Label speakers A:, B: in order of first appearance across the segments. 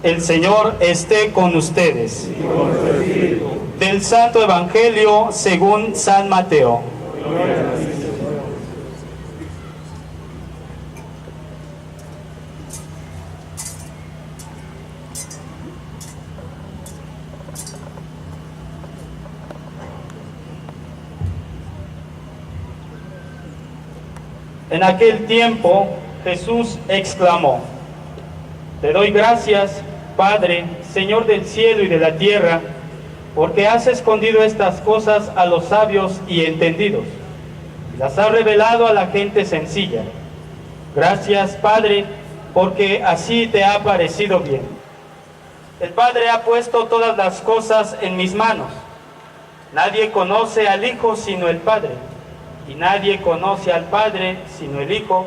A: El Señor esté con ustedes.
B: Y con tu espíritu.
A: Del Santo Evangelio según San Mateo.
B: Gloria a ti, Señor.
A: En aquel tiempo Jesús exclamó: Te doy gracias, Padre, Señor del cielo y de la tierra, porque has escondido estas cosas a los sabios y entendidos, y las has revelado a la gente sencilla. Gracias, Padre, porque así te ha parecido bien. El Padre ha puesto todas las cosas en mis manos. Nadie conoce al Hijo sino el Padre, y nadie conoce al Padre sino el Hijo,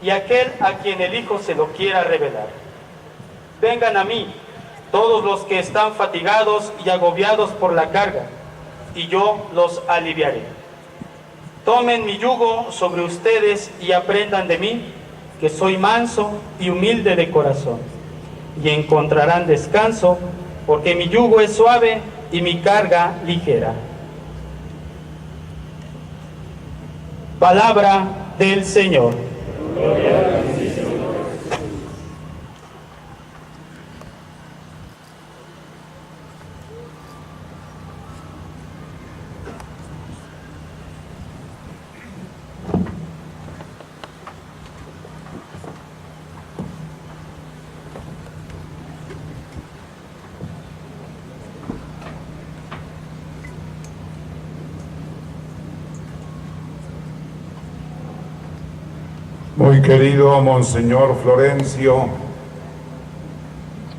A: y aquel a quien el Hijo se lo quiera revelar. Vengan a mí, todos los que están fatigados y agobiados por la carga, y yo los aliviaré. Tomen mi yugo sobre ustedes y aprendan de mí, que soy manso y humilde de corazón, y encontrarán descanso, porque mi yugo es suave y mi carga ligera. Palabra del Señor.
B: Gloria a ti, Señor.
C: Muy querido Monseñor Florencio,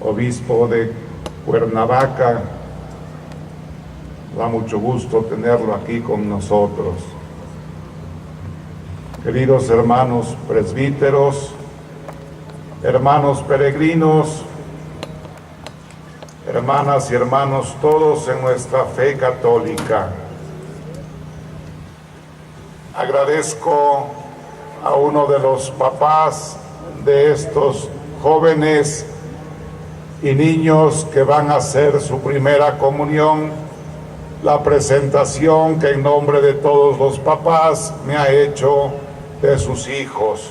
C: obispo de Cuernavaca, da mucho gusto tenerlo aquí con nosotros. Queridos hermanos presbíteros, hermanos peregrinos, hermanas y hermanos todos en nuestra fe católica, agradezco a uno de los papás de estos jóvenes y niños que van a hacer su primera comunión, la presentación que en nombre de todos los papás me ha hecho de sus hijos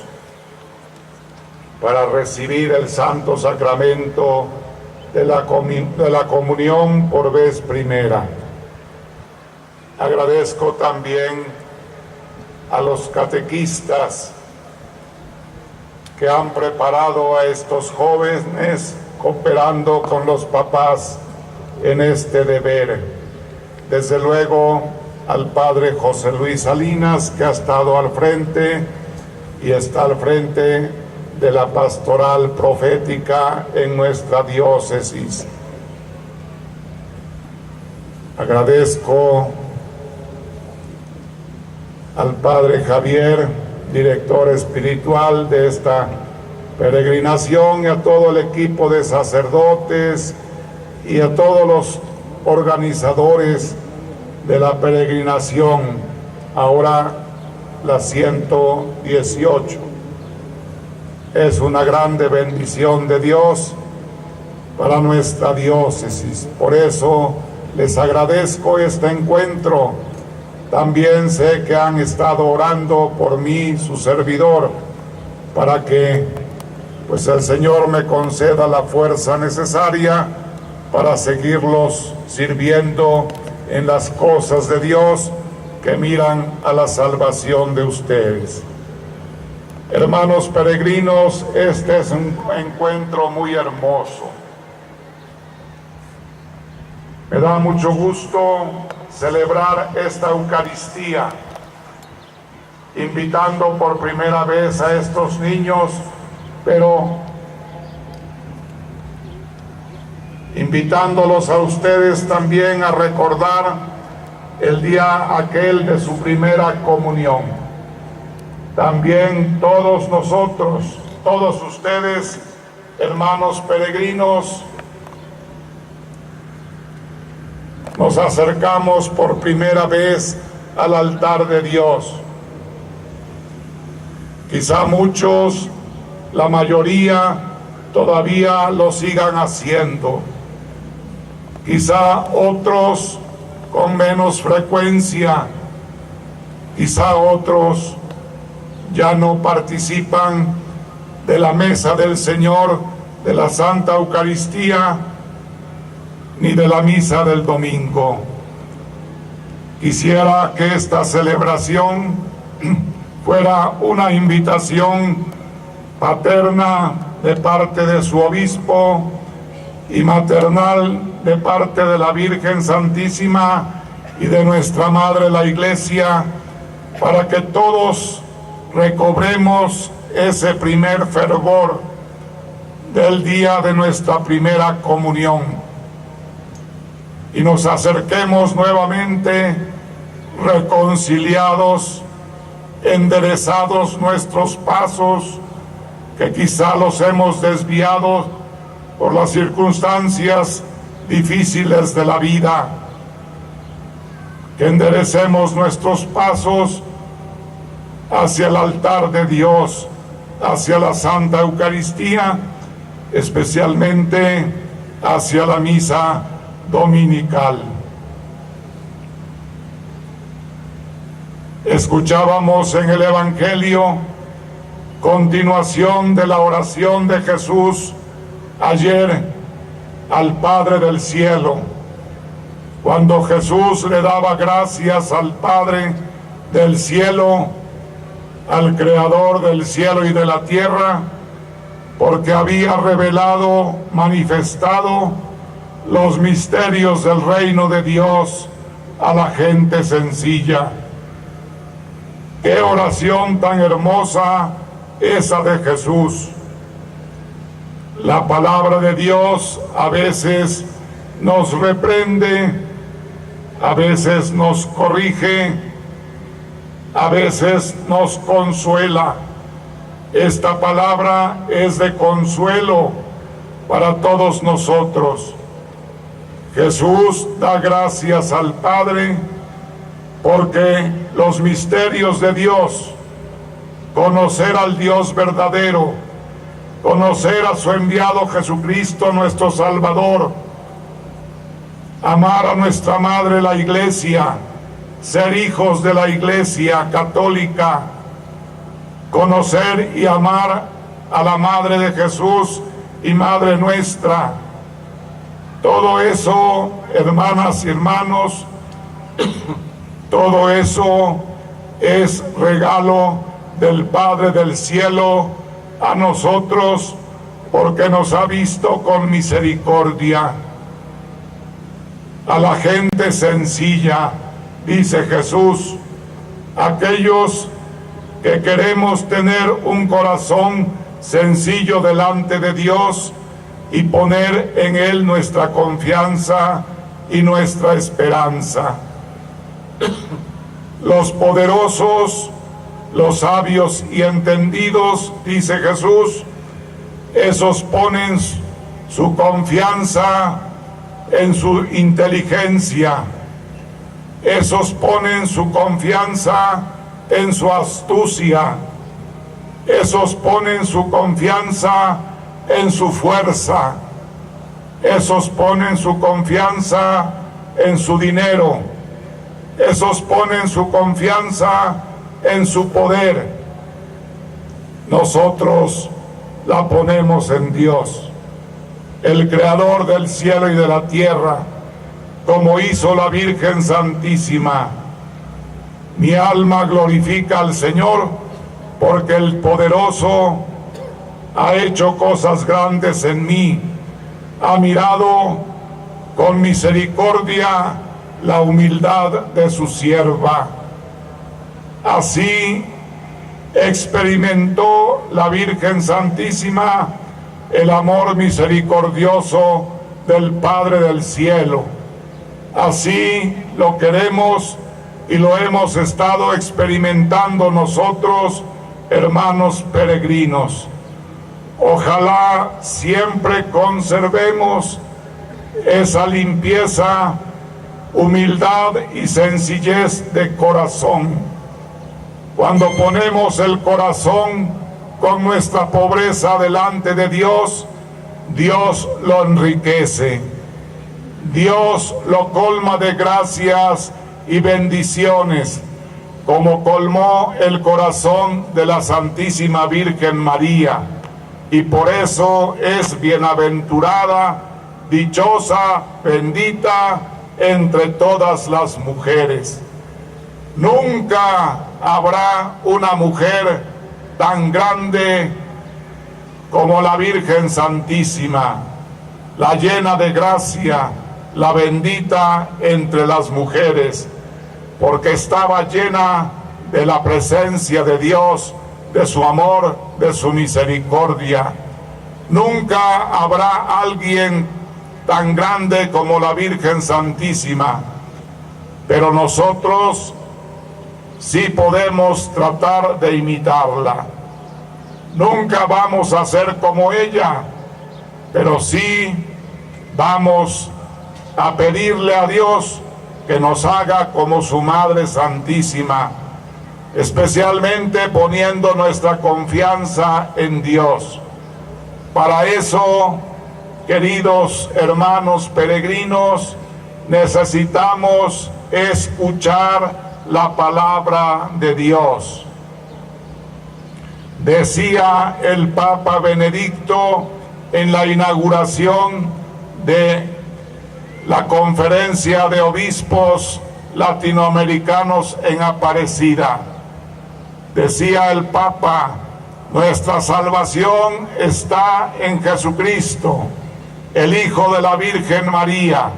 C: para recibir el santo sacramento de la comunión por vez primera. Agradezco también a los catequistas que han preparado a estos jóvenes cooperando con los papás en este deber. Desde luego al padre José Luis Salinas, que ha estado al frente y está al frente de la pastoral profética en nuestra diócesis. Agradezco al padre Javier, director espiritual de esta peregrinación, y a todo el equipo de sacerdotes y a todos los organizadores de la peregrinación, ahora la 118. Es una grande bendición de Dios para nuestra diócesis. Por eso les agradezco este encuentro. También sé que han estado orando por mí, su servidor, para que pues el Señor me conceda la fuerza necesaria para seguirlos sirviendo en las cosas de Dios que miran a la salvación de ustedes. Hermanos peregrinos, este es un encuentro muy hermoso. Me da mucho gusto celebrar esta Eucaristía, invitando por primera vez a estos niños, pero invitándolos a ustedes también a recordar el día aquel de su primera comunión. También todos nosotros, todos ustedes, hermanos peregrinos, nos acercamos por primera vez al altar de Dios. Quizá muchos, la mayoría, todavía lo sigan haciendo. Quizá otros con menos frecuencia, quizá otros ya no participan de la mesa del Señor, de la Santa Eucaristía, ni de la misa del domingo. Quisiera que esta celebración fuera una invitación paterna de parte de su obispo y maternal de parte de la Virgen Santísima y de nuestra Madre la Iglesia, para que todos recobremos ese primer fervor del día de nuestra primera comunión y nos acerquemos nuevamente reconciliados, enderezados nuestros pasos, que quizá los hemos desviado por las circunstancias difíciles de la vida, que enderecemos nuestros pasos hacia el altar de Dios, hacia la Santa Eucaristía, especialmente hacia la misa dominical. Escuchábamos en el Evangelio continuación de la oración de Jesús ayer al Padre del cielo, cuando Jesús le daba gracias al Padre del cielo, al Creador del cielo y de la tierra, porque había revelado, manifestado los misterios del reino de Dios a la gente sencilla. Qué oración tan hermosa esa de Jesús. La palabra de Dios a veces nos reprende, a veces nos corrige, a veces nos consuela. Esta palabra es de consuelo para todos nosotros. Jesús da gracias al Padre porque los misterios de Dios, conocer al Dios verdadero, conocer a su enviado Jesucristo nuestro Salvador, amar a nuestra Madre la Iglesia, ser hijos de la Iglesia católica, conocer y amar a la Madre de Jesús y Madre nuestra. Todo eso, hermanas y hermanos, todo eso es regalo del Padre del cielo a nosotros, porque nos ha visto con misericordia. A la gente sencilla, dice Jesús, aquellos que queremos tener un corazón sencillo delante de Dios y poner en Él nuestra confianza y nuestra esperanza. Los poderosos, los sabios y entendidos, dice Jesús, esos ponen su confianza en su inteligencia, esos ponen su confianza en su astucia, esos ponen su confianza en su fuerza, esos ponen su confianza en su dinero, esos ponen su confianza en su poder. Nosotros la ponemos en Dios, el Creador del cielo y de la tierra, como hizo la Virgen Santísima. Mi alma glorifica al Señor, porque el poderoso ha hecho cosas grandes en mí, ha mirado con misericordia la humildad de su sierva. Así experimentó la Virgen Santísima el amor misericordioso del Padre del cielo. Así lo queremos y lo hemos estado experimentando nosotros, hermanos peregrinos. Ojalá siempre conservemos esa limpieza, humildad y sencillez de corazón. Cuando ponemos el corazón con nuestra pobreza delante de Dios, Dios lo enriquece, Dios lo colma de gracias y bendiciones, como colmó el corazón de la Santísima Virgen María, y por eso es bienaventurada, dichosa, bendita entre todas las mujeres. Nunca habrá una mujer tan grande como la Virgen Santísima, la llena de gracia, la bendita entre las mujeres, porque estaba llena de la presencia de Dios, de su amor, de su misericordia. Nunca habrá alguien tan grande como la Virgen Santísima, pero nosotros sí podemos tratar de imitarla. Nunca vamos a ser como ella, pero sí vamos a pedirle a Dios que nos haga como su Madre Santísima, especialmente poniendo nuestra confianza en Dios. Para eso, queridos hermanos peregrinos, necesitamos escuchar la palabra de Dios. Decía el Papa Benedicto en la inauguración de la Conferencia de Obispos Latinoamericanos en Aparecida. Decía el Papa: nuestra salvación está en Jesucristo, el Hijo de la Virgen María.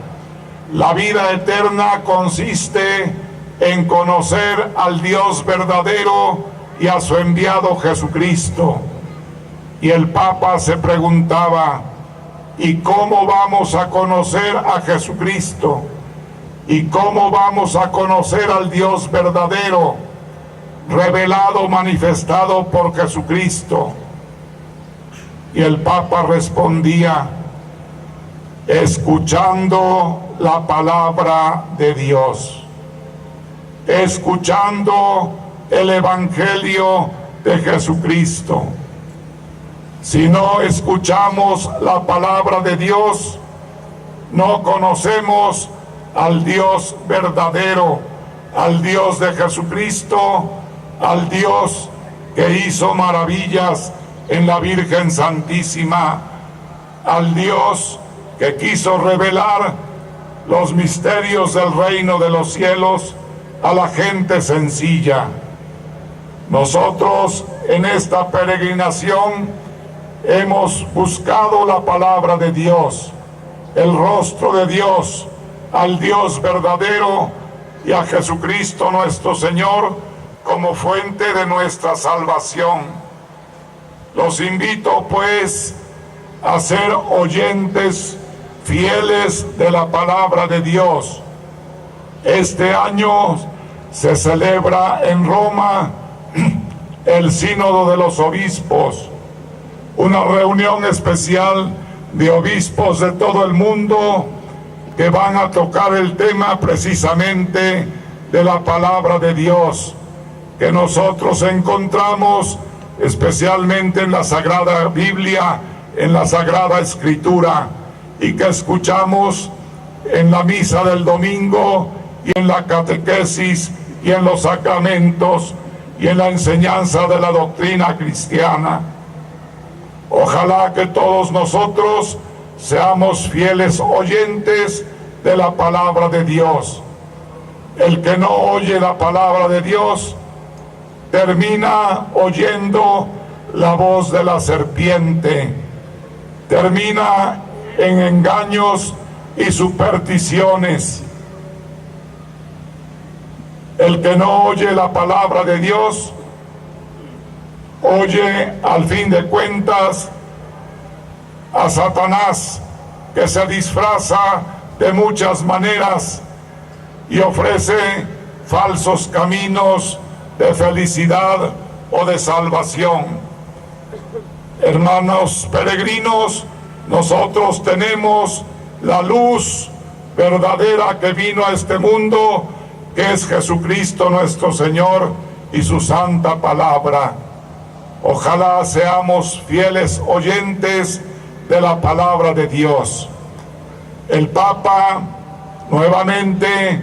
C: La vida eterna consiste en conocer al Dios verdadero y a su enviado Jesucristo. Y el Papa se preguntaba: ¿y cómo vamos a conocer a Jesucristo? ¿Y cómo vamos a conocer al Dios verdadero, revelado, manifestado por Jesucristo? Y el Papa respondía: escuchando la palabra de Dios, escuchando el Evangelio de Jesucristo. Si no escuchamos la palabra de Dios, no conocemos al Dios verdadero, al Dios de Jesucristo, al Dios que hizo maravillas en la Virgen Santísima, al Dios que quiso revelar los misterios del reino de los cielos a la gente sencilla. Nosotros en esta peregrinación hemos buscado la palabra de Dios, el rostro de Dios, al Dios verdadero y a Jesucristo nuestro Señor como fuente de nuestra salvación. Los invito pues a ser oyentes fieles de la palabra de Dios. Este año se celebra en Roma el Sínodo de los Obispos, una reunión especial de obispos de todo el mundo que van a tocar el tema precisamente de la palabra de Dios, que nosotros encontramos especialmente en la Sagrada Biblia, en la Sagrada Escritura, y que escuchamos en la misa del domingo y en la catequesis y en los sacramentos y en la enseñanza de la doctrina cristiana. Ojalá que todos nosotros seamos fieles oyentes de la palabra de Dios. El que no oye la palabra de Dios termina oyendo la voz de la serpiente, termina en engaños y supersticiones. El que no oye la palabra de Dios oye al fin de cuentas a Satanás, que se disfraza de muchas maneras y ofrece falsos caminos de felicidad o de salvación. Hermanos peregrinos, nosotros tenemos la luz verdadera que vino a este mundo, que es Jesucristo nuestro Señor y su santa palabra. Ojalá seamos fieles oyentes de la palabra de Dios. El Papa, nuevamente,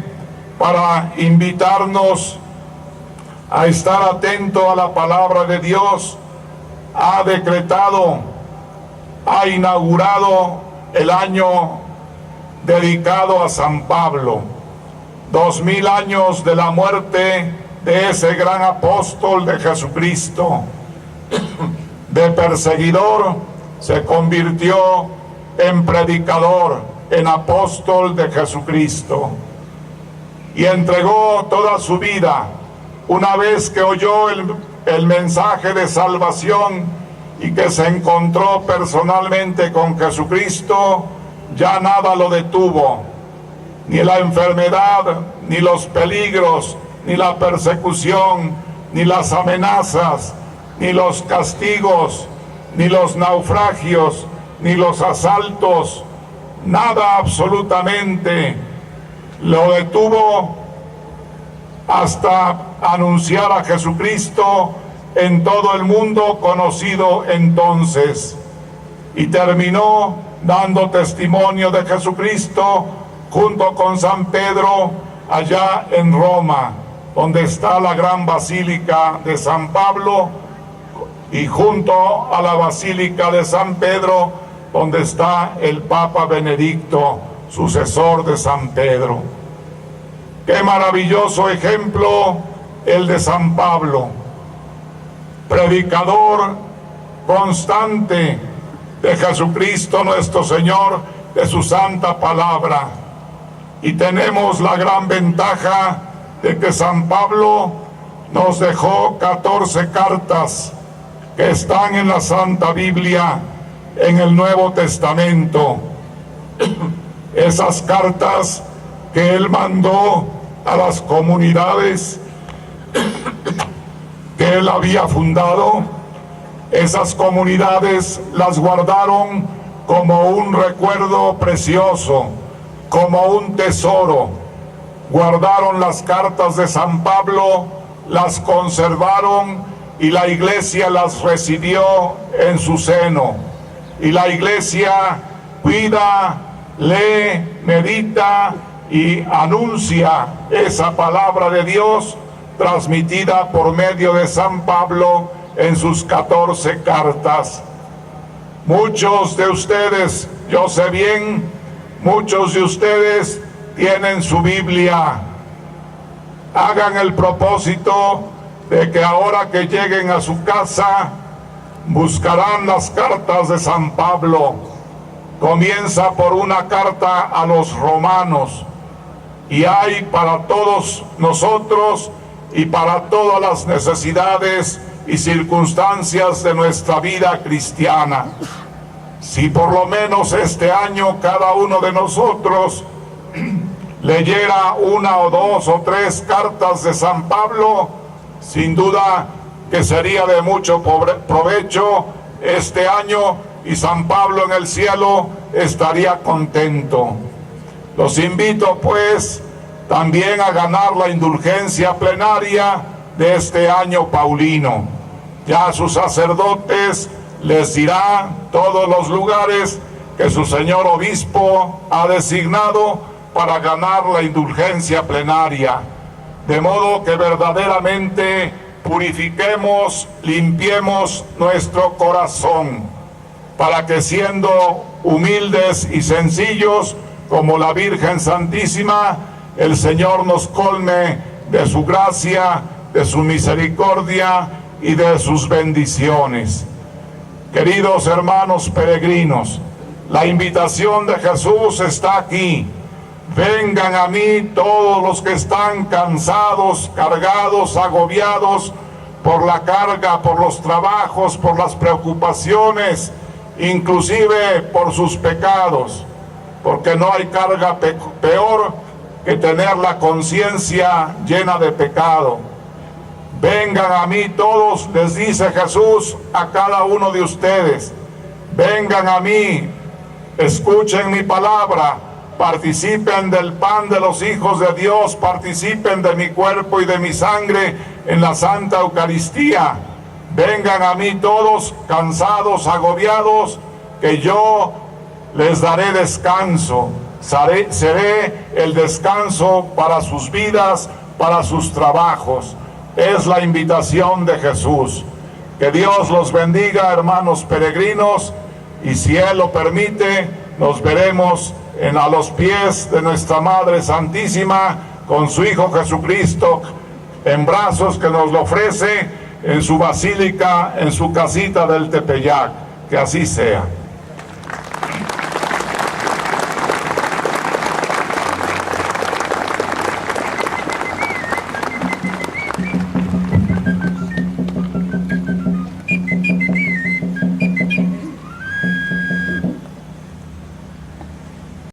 C: para invitarnos a estar atento a la palabra de Dios, ha decretado, ha inaugurado el año dedicado a San Pablo. 2000 años de la muerte de ese gran apóstol de Jesucristo. De perseguidor se convirtió en predicador, en apóstol de Jesucristo. Y entregó toda su vida. Una vez que oyó el mensaje de salvación y que se encontró personalmente con Jesucristo, ya nada lo detuvo. Ni la enfermedad, ni los peligros, ni la persecución, ni las amenazas, ni los castigos, ni los naufragios, ni los asaltos, nada absolutamente lo detuvo hasta anunciar a Jesucristo en todo el mundo conocido entonces, y terminó dando testimonio de Jesucristo junto con San Pedro allá en Roma, donde está la gran basílica de San Pablo, y junto a la basílica de San Pedro, donde está el Papa Benedicto, sucesor de San Pedro. Qué maravilloso ejemplo el de San Pablo, predicador constante de Jesucristo nuestro Señor, de su santa palabra. Y tenemos la gran ventaja de que San Pablo nos dejó 14 cartas que están en la Santa Biblia, en el Nuevo Testamento. Esas cartas que él mandó a las comunidades que él había fundado, esas comunidades las guardaron como un recuerdo precioso, como un tesoro. Guardaron las cartas de San Pablo, las conservaron, y la iglesia las recibió en su seno. Y la iglesia cuida, lee, medita y anuncia esa palabra de Dios transmitida por medio de San Pablo en sus 14 cartas. Muchos de ustedes, yo sé bien, muchos de ustedes tienen su Biblia. Hagan el propósito de que ahora que lleguen a su casa buscarán las cartas de San Pablo. Comienza por una carta a los romanos, y hay para todos nosotros y para todas las necesidades y circunstancias de nuestra vida cristiana. Si por lo menos este año cada uno de nosotros leyera 1 o 2 o 3 cartas de San Pablo, sin duda que sería de mucho provecho este año, y San Pablo en el cielo estaría contento. Los invito pues también a ganar la indulgencia plenaria de este año paulino. Ya a sus sacerdotes les dirá todos los lugares que su señor obispo ha designado para ganar la indulgencia plenaria, de modo que verdaderamente purifiquemos, limpiemos nuestro corazón, para que siendo humildes y sencillos como la Virgen Santísima, el Señor nos colme de su gracia, de su misericordia y de sus bendiciones. Queridos hermanos peregrinos, la invitación de Jesús está aquí. Vengan a mí todos los que están cansados, cargados, agobiados por la carga, por los trabajos, por las preocupaciones, inclusive por sus pecados, porque no hay carga peor que tener la conciencia llena de pecado. Vengan a mí todos, les dice Jesús a cada uno de ustedes. Vengan a mí, escuchen mi palabra, participen del pan de los hijos de Dios, participen de mi cuerpo y de mi sangre en la Santa Eucaristía. Vengan a mí todos cansados, agobiados, que yo les daré descanso, seré el descanso para sus vidas, para sus trabajos. Es la invitación de Jesús. Que Dios los bendiga, hermanos peregrinos, y si Él lo permite, nos veremos a los pies de nuestra Madre Santísima, con su Hijo Jesucristo en brazos, que nos lo ofrece en su basílica, en su casita del Tepeyac. Que así sea.